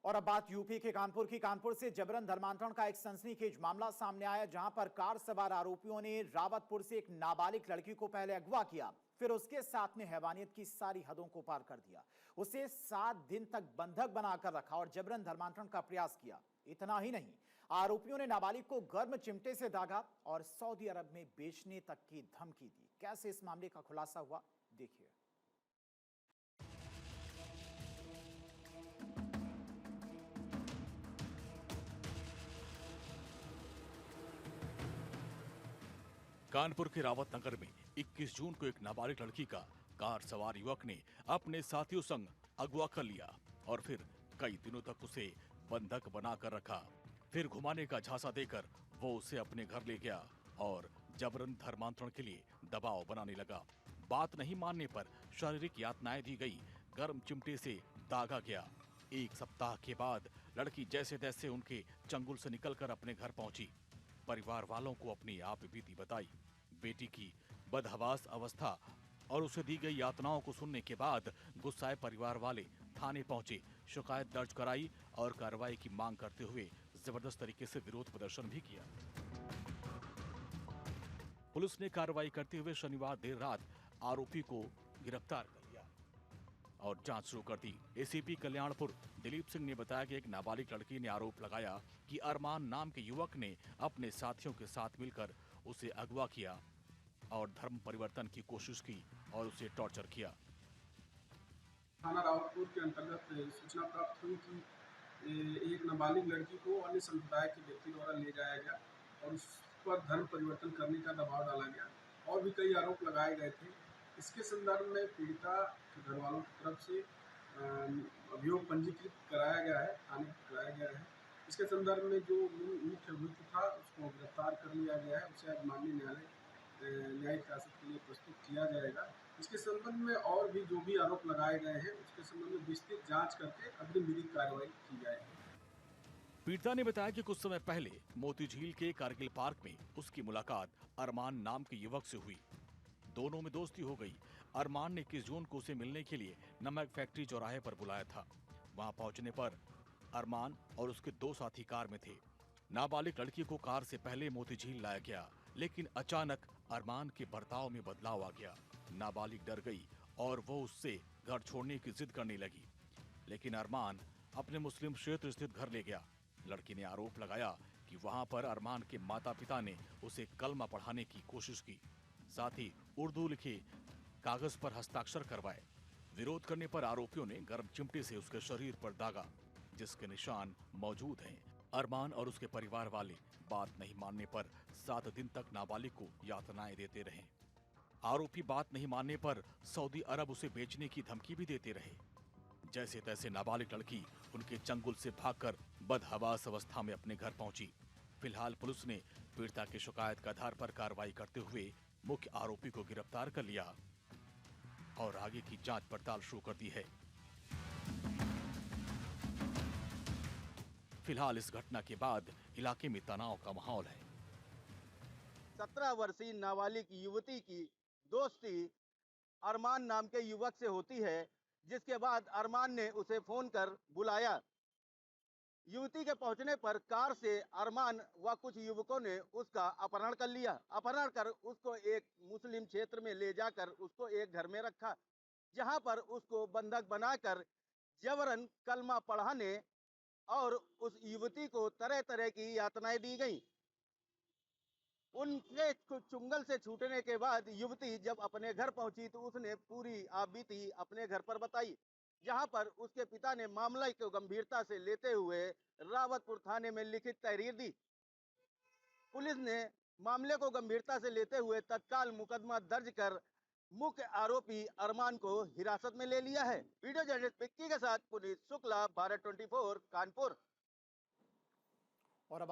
और अब बात यूपी के कानपुर की। कानपुर से जबरन धर्मांतरण का एक सनसनीखेज मामला सामने आया, जहां पर कार सवार आरोपियों ने रावतपुर से एक नाबालिग लड़की को पहले अगवा किया, फिर उसके साथ में हैवानियत की सारी हदों को पार कर दिया। उसे 7 दिन तक बंधक बनाकर रखा और जबरन धर्मांतरण का प्रयास किया। इतना ही नहीं, आरोपियों ने नाबालिग को गर्म चिमटे से दागा और सऊदी अरब में बेचने तक की धमकी दी। कैसे इस मामले का खुलासा हुआ, देखिए। कानपुर के रावत नगर में 21 जून को एक नाबालिग लड़की का कार सवार युवक ने अपने साथियों संग अगवा कर लिया और फिर कई दिनों तक उसे बंधक बनाकर रखा। फिर घुमाने का झांसा देकर वो उसे अपने घर ले गया और जबरन धर्मांतरण के लिए दबाव बनाने लगा। बात नहीं मानने पर शारीरिक यातनाएं दी गई, गर्म चिमटे से दागा गया। 1 सप्ताह के बाद लड़की जैसे तैसे उनके चंगुल से निकलकर अपने घर पहुंची। परिवार वालों को अपनी आप बीती बताई। बेटी की बदहवास अवस्था और उसे दी गई यातनाओं को सुनने के बाद गुस्साए परिवार वाले थाने पहुंचे, शिकायत दर्ज कराई और कार्रवाई की मांग करते हुए जबरदस्त तरीके से विरोध प्रदर्शन भी किया। पुलिस ने कार्रवाई करते हुए शनिवार देर रात आरोपी को गिरफ्तार कर लिया और जांच शुरू कर दी। एसीपी कल्याणपुर दिलीप सिंह ने बताया कि एक नाबालिग लड़की ने आरोप लगाया कि अरमान नाम के युवक ने अपने साथियों के साथ मिलकर उसे अगवा किया और धर्म परिवर्तन की कोशिश की और उसे टॉर्चर किया। थाना रावतपुर के अंतर्गत सूचना प्राप्त हुई कि एक नाबालिग लड़की को अन्य संप्रदाय के व्यक्ति द्वारा ले जाया गया और उस पर धर्म परिवर्तन करने का दबाव डाला गया और भी कई आरोप लगाए गए थे। इसके संदर्भ में पीड़िता के घर वालों की तरफ से अभियोग पंजीकृत कराया गया है, थाने कराया गया है। इसके संदर्भ में जो मुख्य अभियुक्त था उसको गिरफ्तार कर लिया गया है। उसे आज माननीय न्यायालय न्यायिक हिरासत के लिए प्रस्तुत किया जाएगा। इसके संबंध में और भी जो भी आरोप लगाए गए हैं उसके संबंध में विस्तृत जांच करके अग्रिम विधिक कार्रवाई की जाएगी। पीड़िता ने बताया कि कुछ समय पहले मोती झील के कारगिल पार्क में उसकी मुलाकात अरमान नाम के युवक से हुई। दोनों में दोस्ती हो गई। अरमान ने 21 जून को उसे मिलने के लिए नमक फैक्ट्री चौराहे पर बुलाया था। वहां पहुंचने पर अरमान और उसके 2 साथी कार में थे। नाबालिग लड़की को कार से पहले मोती झील लाया गया, लेकिन अचानक अरमान के बर्ताव में बदलाव आ गया। नाबालिग डर गई और वो उससे घर छोड़ने की जिद करने लगी, लेकिन अरमान अपने मुस्लिम क्षेत्र स्थित घर ले गया। लड़की ने आरोप लगाया कि वहां पर अरमान के माता पिता ने उसे कलमा पढ़ाने की कोशिश की, साथ ही उर्दू लिखे कागज पर हस्ताक्षर करवाए। विरोध करने पर आरोपियों ने गर्म चिमटे से उसके शरीर पर दागा, जिसके निशान मौजूद हैं। अरमान और उसके परिवार वाले बात नहीं मानने पर 7 दिन तक नाबालिग को यातनाएं देते रहे। आरोपी बात नहीं मानने पर सऊदी अरब उसे बेचने की धमकी भी देते रहे। जैसे तैसे नाबालिग लड़की उनके चंगुल से भागकर बदहवास अवस्था में अपने घर पहुंची। फिलहाल पुलिस ने पीड़िता की शिकायत के आधार पर कार्रवाई करते हुए मुख्य आरोपी को गिरफ्तार कर लिया और आगे की जांच पड़ताल शुरू कर दी है। फिलहाल इस घटना के बाद इलाके में तनाव का माहौल है। 17 वर्षीय नाबालिग युवती की दोस्ती अरमान नाम के युवक से होती है, जिसके बाद अरमान ने उसे फोन कर बुलाया। युवती के पहुंचने पर कार से अरमान व कुछ युवकों ने उसका अपहरण कर लिया। अपहरण कर उसको एक मुस्लिम क्षेत्र में ले जाकर उसको एक घर में रखा, जहां पर उसको बंधक बनाकर जबरन कलमा पढ़ाने और उस युवती को तरह तरह की यातनाएं दी गई। उनके चुंगल से छूटने के बाद युवती जब अपने घर पहुंची तो उसने पूरी आपबीती अपने घर पर बताई, जहां पर उसके पिता ने मामले को गंभीरता से लेते हुए रावतपुर थाने में लिखित तहरीर दी। पुलिस ने मामले को गंभीरता से लेते हुए तत्काल मुकदमा दर्ज कर मुख्य आरोपी अरमान को हिरासत में ले लिया है। वीडियो जर्नलिस्ट विक्की के साथ पुनीत शुक्ला, भारत 24 कानपुर। और अब